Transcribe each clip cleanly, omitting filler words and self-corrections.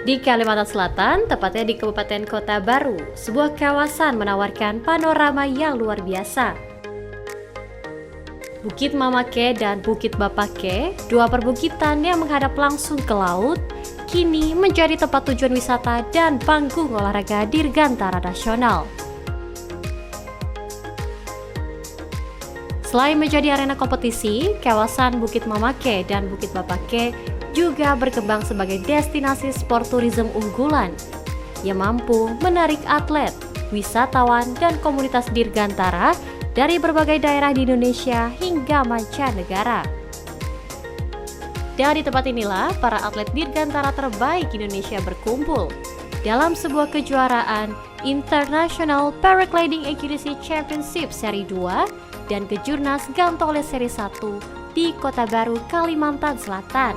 Di Kalimantan Selatan, tepatnya di Kabupaten Kota Baru, sebuah kawasan menawarkan panorama yang luar biasa. Bukit Mamake dan Bukit Bapake, dua perbukitan yang menghadap langsung ke laut, kini menjadi tempat tujuan wisata dan panggung olahraga dirgantara nasional. Selain menjadi arena kompetisi, kawasan Bukit Mamake dan Bukit Bapake juga berkembang sebagai destinasi sport tourism unggulan yang mampu menarik atlet, wisatawan, dan komunitas dirgantara dari berbagai daerah di Indonesia hingga mancanegara. Dan di tempat inilah para atlet dirgantara terbaik Indonesia berkumpul dalam sebuah kejuaraan International Paragliding Accuracy Championship Seri 2 dan Kejurnas Gantole Seri 1 di Kota Baru, Kalimantan Selatan.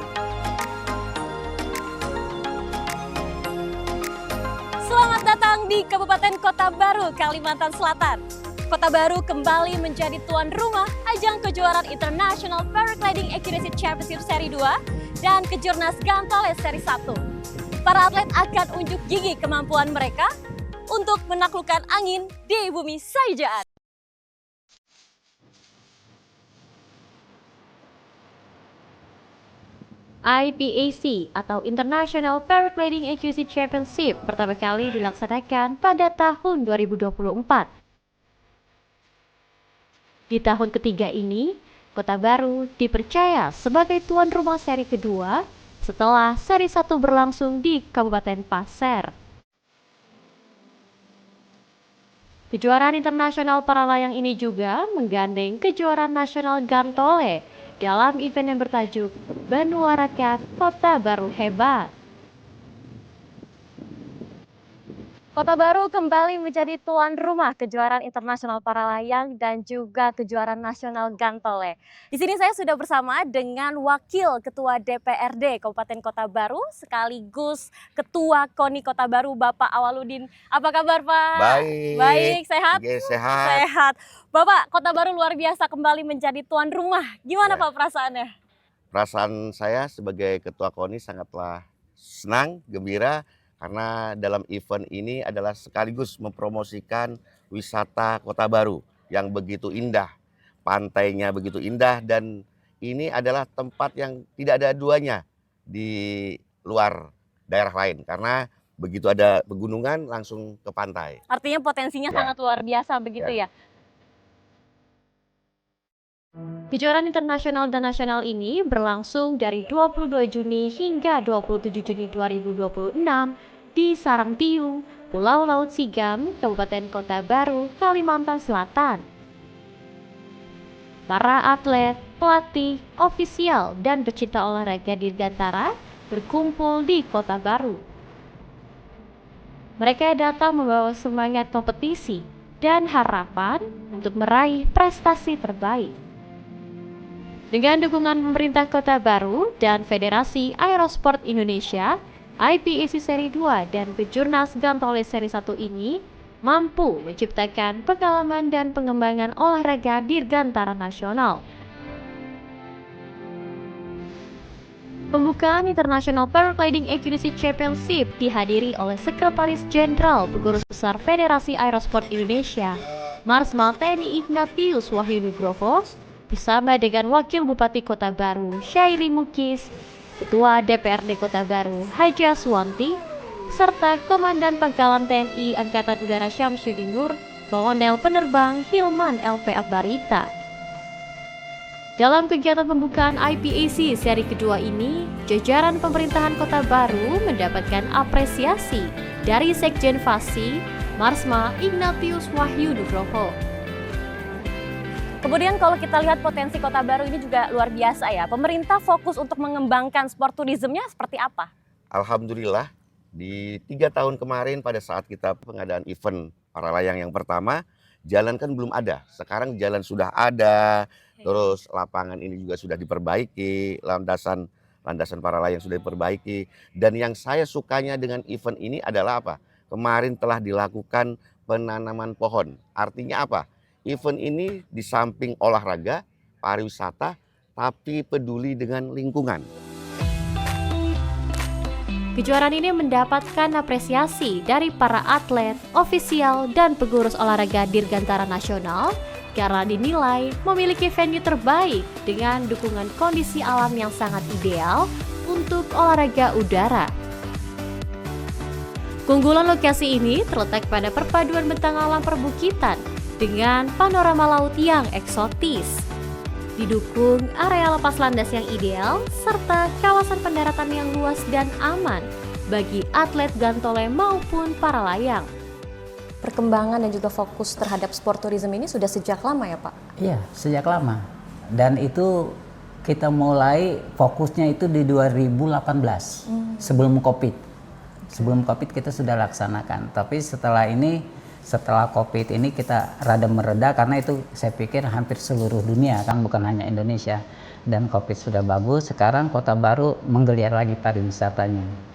Selamat datang di Kabupaten Kota Baru, Kalimantan Selatan. Kota Baru kembali menjadi tuan rumah ajang kejuaraan International Paragliding Accuracy Championship Seri 2 dan Kejurnas Gantole Seri 1. Para atlet akan unjuk gigi kemampuan mereka untuk menaklukkan angin di bumi Saijaan. IPAC atau International Paragliding Accuracy Championship pertama kali dilaksanakan pada tahun 2024. Di tahun ketiga ini, Kota Baru dipercaya sebagai tuan rumah seri kedua setelah seri 1 berlangsung di Kabupaten Pasir. Kejuaraan internasional para layang ini juga menggandeng kejuaraan nasional Gantole dalam event yang bertajuk Benua Rakyat Kota Baru Hebat. Kota Baru kembali menjadi tuan rumah kejuaraan internasional para layang dan juga kejuaraan nasional Gantole. Di sini saya sudah bersama dengan Wakil Ketua DPRD Kabupaten Kota Baru sekaligus Ketua KONI Kota Baru, Bapak Awaludin. Apa kabar, Pak? Baik. Baik, sehat? Oke, sehat. Sehat. Bapak, Kota Baru luar biasa kembali menjadi tuan rumah. Gimana Pak perasaannya? Perasaan saya sebagai Ketua KONI sangatlah senang, gembira, karena dalam event ini adalah sekaligus mempromosikan wisata Kota Baru yang begitu indah. Pantainya begitu indah dan ini adalah tempat yang tidak ada duanya di luar daerah lain. Karena begitu ada pegunungan langsung ke pantai. Artinya potensinya sangat luar biasa begitu ya? Kejuaraan internasional dan nasional ini berlangsung dari 22 Juni hingga 27 Juni 2026 di Sarangtiung, Pulau Laut Sigam, Kabupaten Kota Baru, Kalimantan Selatan. Para atlet, pelatih, ofisial, dan pecinta olahraga dirgantara berkumpul di Kota Baru. Mereka datang membawa semangat kompetisi dan harapan untuk meraih prestasi terbaik. Dengan dukungan pemerintah Kota Baru dan Federasi Aerosport Indonesia, IPAC Seri 2 dan Kejurnas Gantole Seri 1 ini mampu menciptakan pengalaman dan pengembangan olahraga dirgantara nasional. Pembukaan International Paragliding Accuracy Championship dihadiri oleh Sekretaris Jenderal Pengurus Besar Federasi Aerosport Indonesia, Marsmal TNI Ignatius Wahyu Nugroho, bersama dengan Wakil Bupati Kota Baru, Syairi Mukis, Ketua DPRD Kota Baru, Haja Suwanti, serta Komandan Pangkalan TNI Angkatan Udara Syamsuddin Nur, Kolonel Penerbang Hilman LP Barita. Dalam kegiatan pembukaan IPAC seri kedua ini, jajaran pemerintahan Kota Baru mendapatkan apresiasi dari Sekjen Fasi, Marsma Ignatius Wahyu Nugroho. Kemudian kalau kita lihat potensi Kota Baru ini juga luar biasa ya. Pemerintah fokus untuk mengembangkan sport tourismnya seperti apa? Alhamdulillah di 3 tahun kemarin pada saat kita pengadaan event para layang yang pertama, jalan kan belum ada. Sekarang jalan sudah ada, terus lapangan ini juga sudah diperbaiki, landasan para layang sudah diperbaiki. Dan yang saya sukanya dengan event ini adalah apa? Kemarin telah dilakukan penanaman pohon. Artinya apa? Event ini di samping olahraga, pariwisata, tapi peduli dengan lingkungan. Kejuaraan ini mendapatkan apresiasi dari para atlet, ofisial, dan pengurus olahraga Dirgantara Nasional karena dinilai memiliki venue terbaik dengan dukungan kondisi alam yang sangat ideal untuk olahraga udara. Keunggulan lokasi ini terletak pada perpaduan bentang alam perbukitan dengan panorama laut yang eksotis. Didukung area lepas landas yang ideal serta kawasan pendaratan yang luas dan aman bagi atlet gantole maupun para layang. Perkembangan dan juga fokus terhadap sport tourism ini sudah sejak lama ya Pak? Iya, sejak lama. Dan itu kita mulai fokusnya itu di 2018, sebelum COVID. Sebelum COVID kita sudah laksanakan. Tapi setelah COVID ini kita rada mereda karena itu saya pikir hampir seluruh dunia kan, bukan hanya Indonesia. Dan COVID sudah bagus, sekarang Kota Baru menggeliat lagi pariwisatanya.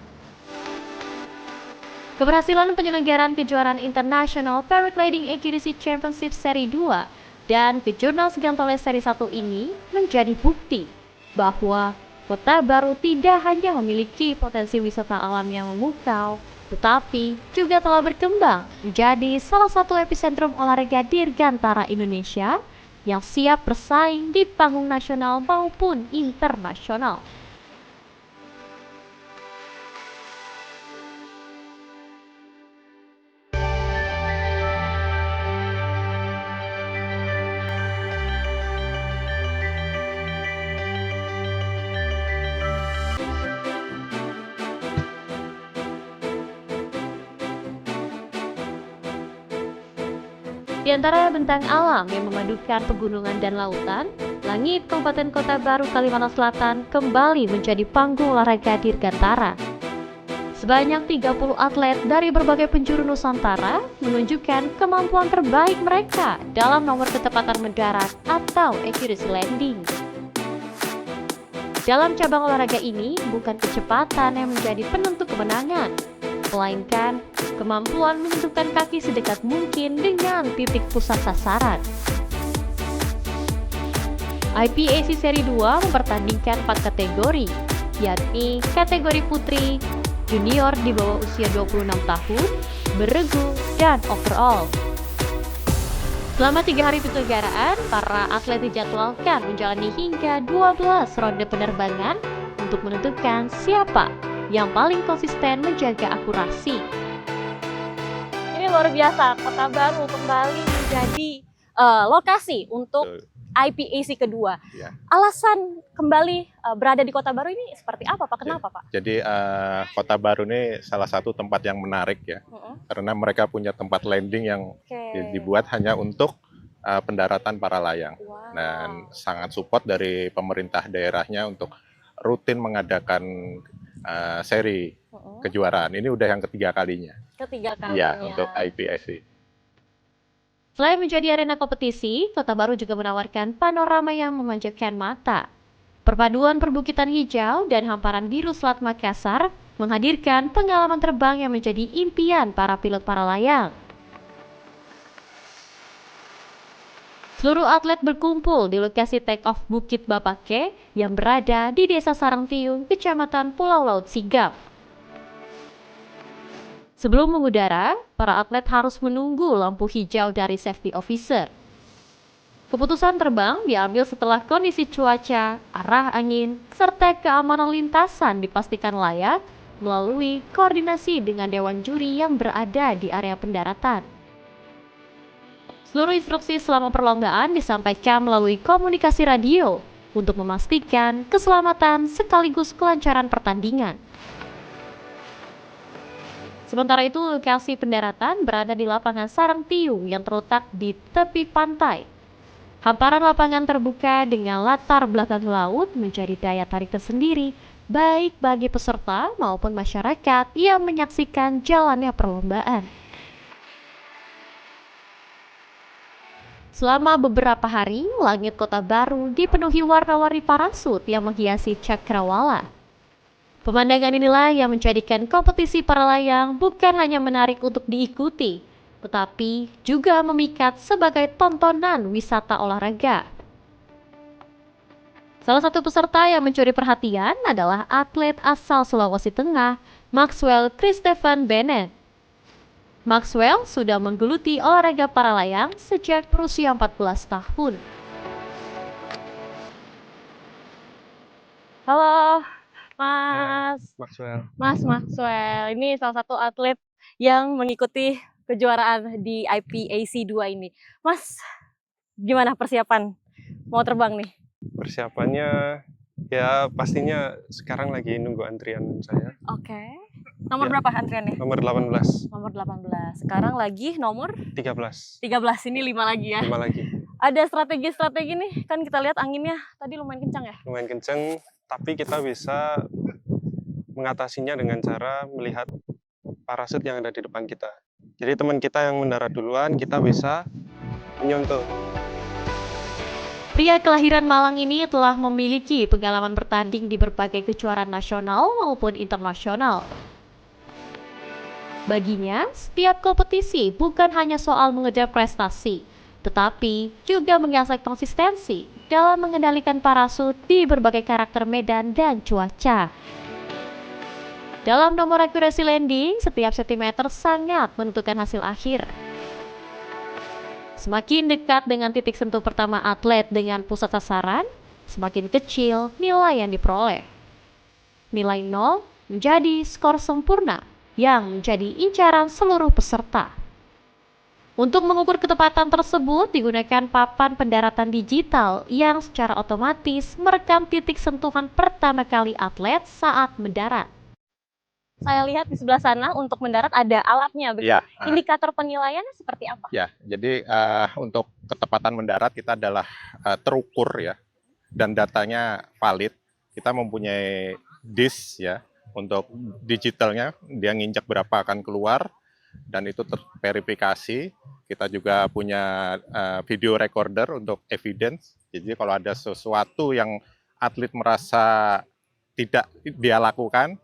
Keberhasilan penyelenggaraan kejuaraan International Paragliding Accuracy Championship Seri 2 dan Kejurnas Gantole Seri 1 ini menjadi bukti bahwa Kota Baru tidak hanya memiliki potensi wisata alam yang memukau, tetapi juga telah berkembang menjadi salah satu epicentrum olahraga dirgantara Indonesia yang siap bersaing di panggung nasional maupun internasional. Di antara bentang alam yang memadukan pegunungan dan lautan, langit Kabupaten Kota Baru, Kalimantan Selatan kembali menjadi panggung olahraga dirgantara. Sebanyak 30 atlet dari berbagai penjuru Nusantara menunjukkan kemampuan terbaik mereka dalam nomor ketepatan mendarat atau accuracy landing. Dalam cabang olahraga ini, bukan kecepatan yang menjadi penentu kemenangan, melainkan kemampuan menentukan kaki sedekat mungkin dengan titik pusat sasaran. IPAC Seri 2 mempertandingkan 4 kategori, yakni kategori putri, junior di bawah usia 26 tahun, beregu, dan overall. Selama 3 hari penyelenggaraan, para atlet dijadwalkan menjalani hingga 12 ronde penerbangan untuk menentukan siapa yang paling konsisten menjaga akurasi. Ini luar biasa, Kota Baru kembali menjadi lokasi untuk IPAC kedua. Ya. Alasan kembali berada di Kota Baru ini seperti apa Pak? Kenapa Pak? Jadi Kota Baru ini salah satu tempat yang menarik ya, karena mereka punya tempat landing yang dibuat hanya untuk pendaratan para layang. Wow. Dan sangat support dari pemerintah daerahnya untuk rutin mengadakan seri kejuaraan. Ini udah yang ketiga kalinya. Ketiga kalinya. Ya, untuk IPAC. Selain menjadi arena kompetisi, Kota Baru juga menawarkan panorama yang memanjakan mata. Perpaduan perbukitan hijau dan hamparan biru Selat Makassar menghadirkan pengalaman terbang yang menjadi impian para pilot para layang. Seluruh atlet berkumpul di lokasi take-off Bukit Bapake yang berada di Desa Sarangtiung, Kecamatan Pulau Laut Sigap. Sebelum mengudara, para atlet harus menunggu lampu hijau dari safety officer. Keputusan terbang diambil setelah kondisi cuaca, arah angin, serta keamanan lintasan dipastikan layak melalui koordinasi dengan dewan juri yang berada di area pendaratan. Seluruh instruksi selama perlombaan disampaikan melalui komunikasi radio untuk memastikan keselamatan sekaligus kelancaran pertandingan. Sementara itu, lokasi pendaratan berada di lapangan Sarangtiung yang terletak di tepi pantai. Hamparan lapangan terbuka dengan latar belakang laut menjadi daya tarik tersendiri, baik bagi peserta maupun masyarakat yang menyaksikan jalannya perlombaan. Selama beberapa hari, langit Kota Baru dipenuhi warna-warni parasut yang menghiasi cakrawala. Pemandangan inilah yang menjadikan kompetisi para layang bukan hanya menarik untuk diikuti, tetapi juga memikat sebagai tontonan wisata olahraga. Salah satu peserta yang mencuri perhatian adalah atlet asal Sulawesi Tengah, Maxwell Christopher Bennett. Maxwell sudah menggeluti olahraga para layang sejak berusia 14 tahun. Halo, Mas. Maxwell. Maxwell. Ini salah satu atlet yang mengikuti kejuaraan di IPAC 2 ini. Mas, gimana persiapan mau terbang nih? Persiapannya ya pastinya sekarang lagi nunggu antrian saya. Oke. Nomor Ya. berapa antriannya? Nomor 18, Nomor 18. Sekarang lagi nomor 13, 13. Ini 5 lagi ya. 5 lagi. Ada strategi-strategi nih. Kan kita lihat anginnya tadi lumayan kencang ya. Lumayan kenceng, tapi kita bisa mengatasinya dengan cara melihat parasut yang ada di depan kita. Jadi teman kita yang mendarat duluan, kita bisa menyontoh. Pria kelahiran Malang ini telah memiliki pengalaman bertanding di berbagai kejuaraan nasional maupun internasional. Baginya, setiap kompetisi bukan hanya soal mengejar prestasi, tetapi juga mengasah konsistensi dalam mengendalikan parasut di berbagai karakter medan dan cuaca. Dalam nomor akurasi landing, setiap sentimeter sangat menentukan hasil akhir. Semakin dekat dengan titik sentuh pertama atlet dengan pusat sasaran, semakin kecil nilai yang diperoleh. Nilai 0 menjadi skor sempurna yang menjadi incaran seluruh peserta. Untuk mengukur ketepatan tersebut digunakan papan pendaratan digital yang secara otomatis merekam titik sentuhan pertama kali atlet saat mendarat. Saya lihat di sebelah sana untuk mendarat ada alatnya. Ya, Indikator penilaiannya seperti apa? ya. Jadi untuk ketepatan mendarat kita adalah terukur ya, dan datanya valid. Kita mempunyai disk ya untuk digitalnya, dia nginjak berapa akan keluar dan itu terverifikasi. Kita juga punya video recorder untuk evidence. Jadi kalau ada sesuatu yang atlet merasa tidak dia lakukan,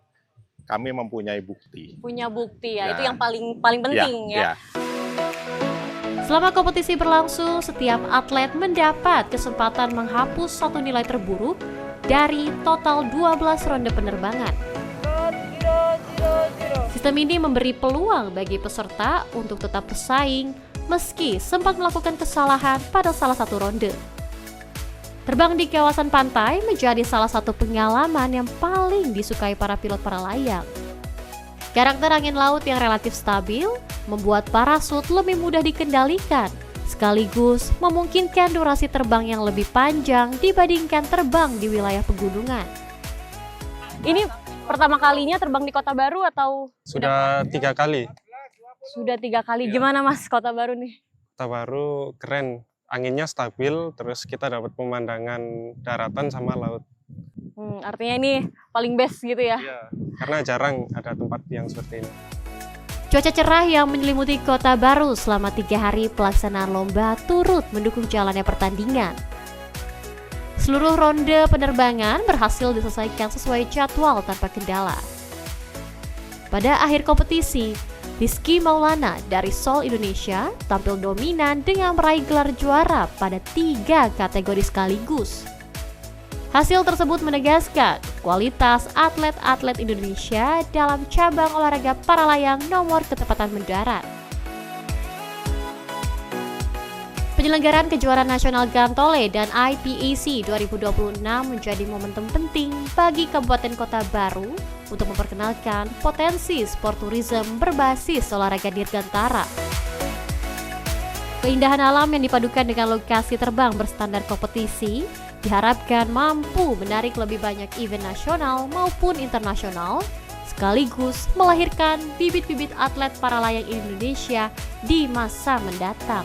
kami mempunyai bukti. Punya bukti ya, Ya. itu yang paling penting ya. Selama kompetisi berlangsung, setiap atlet mendapat kesempatan menghapus satu nilai terburuk dari total 12 ronde penerbangan. Sistem ini memberi peluang bagi peserta untuk tetap bersaing meski sempat melakukan kesalahan pada salah satu ronde. Terbang di kawasan pantai menjadi salah satu pengalaman yang paling disukai para pilot para layang. Karakter angin laut yang relatif stabil membuat parasut lebih mudah dikendalikan, sekaligus memungkinkan durasi terbang yang lebih panjang dibandingkan terbang di wilayah pegunungan. Ini pertama kalinya terbang di Kota Baru atau Sudah 3 kali. sudah 3 kali? Gimana Mas Kota Baru nih? Kota Baru keren, anginnya stabil, terus kita dapat pemandangan daratan sama laut. Artinya ini paling best gitu ya? Iya, karena jarang ada tempat yang seperti ini. Cuaca cerah yang menyelimuti Kota Baru selama 3 hari pelaksanaan lomba turut mendukung jalannya pertandingan. Seluruh ronde penerbangan berhasil diselesaikan sesuai jadwal tanpa kendala. Pada akhir kompetisi, Rizky Maulana dari Seoul, Indonesia tampil dominan dengan meraih gelar juara pada 3 kategori sekaligus. Hasil tersebut menegaskan kualitas atlet-atlet Indonesia dalam cabang olahraga para layang nomor ketepatan mendarat. Penyelenggaraan kejuaraan nasional Gantole dan IPAC 2026 menjadi momentum penting bagi Kabupaten Kota Baru untuk memperkenalkan potensi sport tourism berbasis olahraga dirgantara. Keindahan alam yang dipadukan dengan lokasi terbang berstandar kompetisi diharapkan mampu menarik lebih banyak event nasional maupun internasional, sekaligus melahirkan bibit-bibit atlet para layang Indonesia di masa mendatang.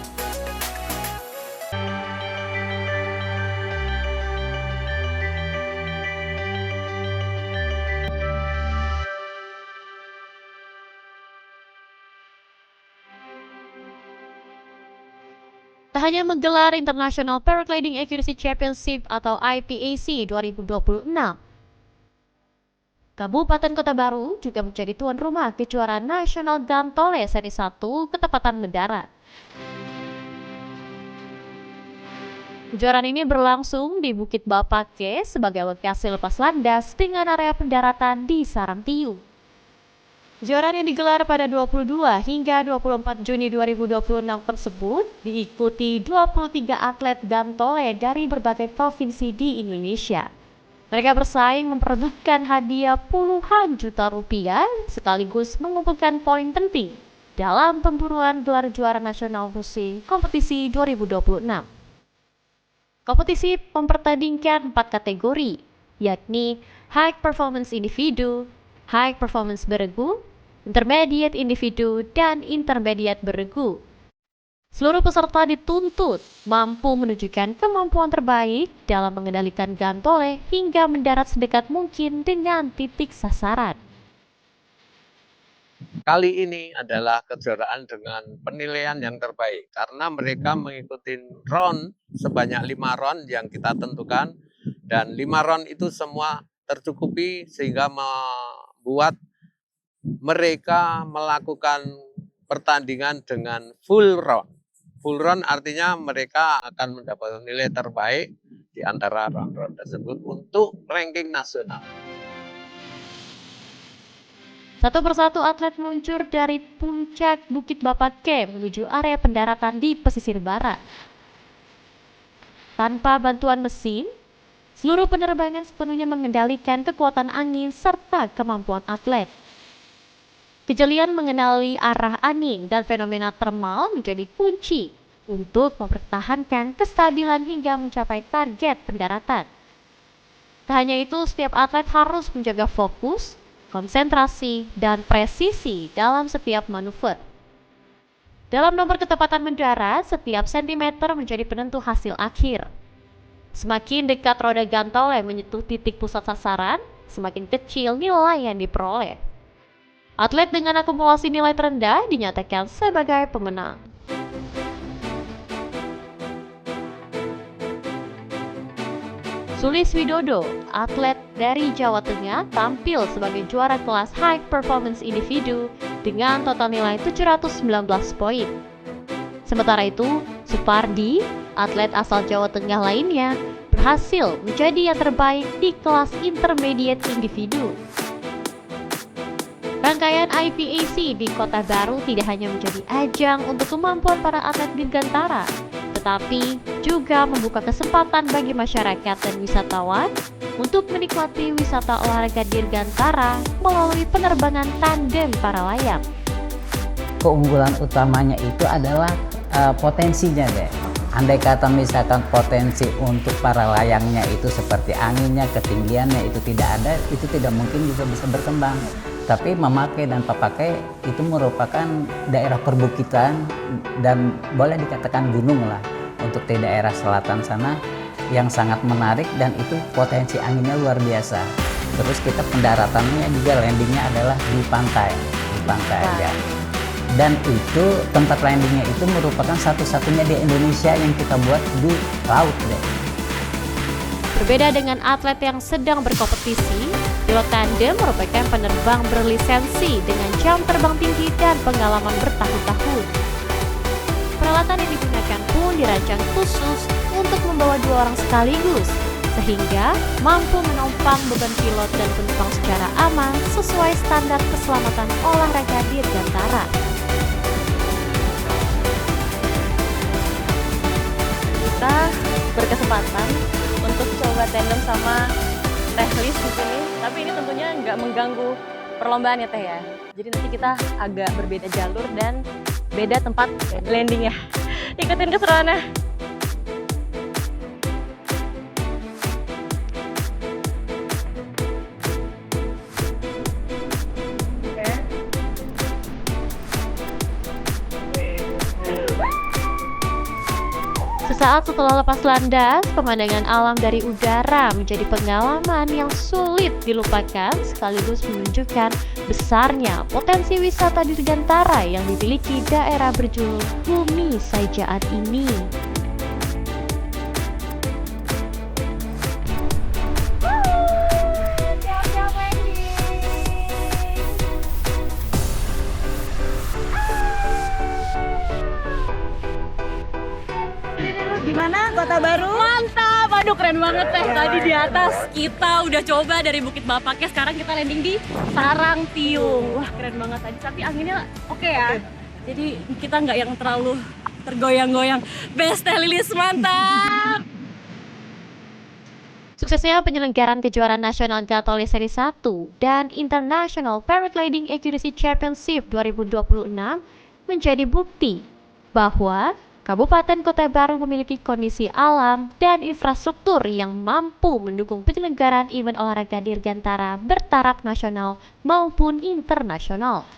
Tak hanya menggelar International Paragliding Accuracy Championship atau IPAC 2026, Kabupaten Kota Baru juga menjadi tuan rumah kejuaraan nasional Gantole Seri 1 ketepatan mendarat. Kejuaraan ini berlangsung di Bukit Bapake sebagai lokasi lepas landas dengan area pendaratan di Sarangtiu. Kejuaraan yang digelar pada 22 hingga 24 Juni 2026 tersebut diikuti 23 atlet gantole dari berbagai provinsi di Indonesia. Mereka bersaing memperebutkan hadiah puluhan juta rupiah sekaligus mengumpulkan poin penting dalam pemburuan gelar juara nasional Wuxi kompetisi 2026. Kompetisi mempertandingkan 4 kategori, yakni High Performance Individu, High Performance Beregu, Intermediate Individu, dan Intermediate Beregu. Seluruh peserta dituntut mampu menunjukkan kemampuan terbaik dalam mengendalikan gantole hingga mendarat sedekat mungkin dengan titik sasaran. Kali ini adalah kejuaraan dengan penilaian yang terbaik karena mereka mengikuti round sebanyak 5 round yang kita tentukan, dan 5 round itu semua tercukupi sehingga membuat mereka melakukan pertandingan dengan full round. Full round artinya mereka akan mendapatkan nilai terbaik di antara round-round tersebut untuk ranking nasional. Satu persatu atlet meluncur dari puncak Bukit Bapake menuju area pendaratan di pesisir barat. Tanpa bantuan mesin, seluruh penerbangan sepenuhnya mengendalikan kekuatan angin serta kemampuan atlet. Kejelian mengenali arah angin dan fenomena termal menjadi kunci untuk mempertahankan kestabilan hingga mencapai target pendaratan. Tak hanya itu, setiap atlet harus menjaga fokus, konsentrasi, dan presisi dalam setiap manuver. Dalam nomor ketepatan mendarat, setiap sentimeter menjadi penentu hasil akhir. Semakin dekat roda gantole menyentuh titik pusat sasaran, semakin kecil nilai yang diperoleh. Atlet dengan akumulasi nilai terendah dinyatakan sebagai pemenang. Sulis Widodo, atlet dari Jawa Tengah, tampil sebagai juara kelas High Performance Individu dengan total nilai 719 poin. Sementara itu, Supardi, atlet asal Jawa Tengah lainnya, berhasil menjadi yang terbaik di kelas Intermediate Individu. Rangkaian IPAC di Kota Baru tidak hanya menjadi ajang untuk kemampuan para atlet dirgantara, tetapi juga membuka kesempatan bagi masyarakat dan wisatawan untuk menikmati wisata olahraga dirgantara melalui penerbangan tandem para layang. Keunggulan utamanya itu adalah potensinya deh. Andai kata misalkan potensi untuk para layangnya itu seperti anginnya, ketinggiannya itu tidak ada, itu tidak mungkin juga bisa berkembang. Tapi memakai dan papakai itu merupakan daerah perbukitan dan boleh dikatakan gunung lah untuk di daerah selatan sana yang sangat menarik, dan itu potensi anginnya luar biasa. Terus kita pendaratannya juga landingnya adalah di pantai ya. Dan itu tempat landingnya itu merupakan satu-satunya di Indonesia yang kita buat di laut deh. Berbeda dengan atlet yang sedang berkompetisi, pilot tandem merupakan penerbang berlisensi dengan jam terbang tinggi dan pengalaman bertahun-tahun. Peralatan yang digunakan pun dirancang khusus untuk membawa 2 orang sekaligus, sehingga mampu menopang beban pilot dan penumpang secara aman sesuai standar keselamatan olahraga dirgantara. Kita berkesempatan untuk coba tandem sama Teh Lis di sini, tapi ini tentunya nggak mengganggu perlombaan ya Teh ya. Jadi nanti kita agak berbeda jalur dan beda tempat landingnya. Ikutin keseruannya. Sesaat setelah lepas landas, pemandangan alam dari udara menjadi pengalaman yang sulit dilupakan sekaligus menunjukkan besarnya potensi wisata dirgantara yang dimiliki daerah berjuluk Bumi Saijaat ini. Gimana Kota Baru? Waduh keren banget teh. Tadi di atas kita udah coba dari Bukit Bapaknya, sekarang kita landing di Sarangtiung. Wah keren banget tadi, tapi anginnya oke ya. Jadi kita nggak yang terlalu tergoyang-goyang. Best Teh Lilis, mantap. Suksesnya penyelenggaraan kejuaraan nasional Gatorade Seri 1 dan International Paragliding Accuracy Championship 2026 menjadi bukti bahwa Kabupaten Kota Baru memiliki kondisi alam dan infrastruktur yang mampu mendukung penyelenggaraan event olahraga dirgantara bertaraf nasional maupun internasional.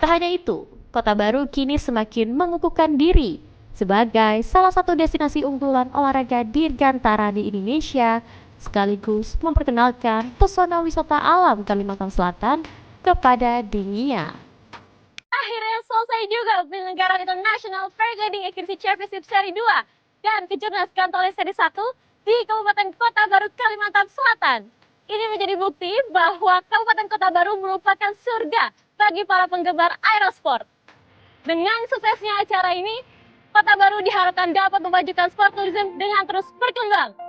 Tak hanya itu, Kota Baru kini semakin mengukuhkan diri sebagai salah satu destinasi unggulan olahraga dirgantara di Indonesia, sekaligus memperkenalkan pesona wisata alam Kalimantan Selatan kepada dunia. Akhirnya selesai juga penyelenggaraan International Paragliding Accuracy Championship Seri 2 dan Kejurnas Gantole Seri 1 di Kabupaten Kota Baru, Kalimantan Selatan. Ini menjadi bukti bahwa Kabupaten Kota Baru merupakan surga bagi para penggemar aerosport. Dengan suksesnya acara ini, Kota Baru diharapkan dapat memajukan sport tourism dengan terus berkembang.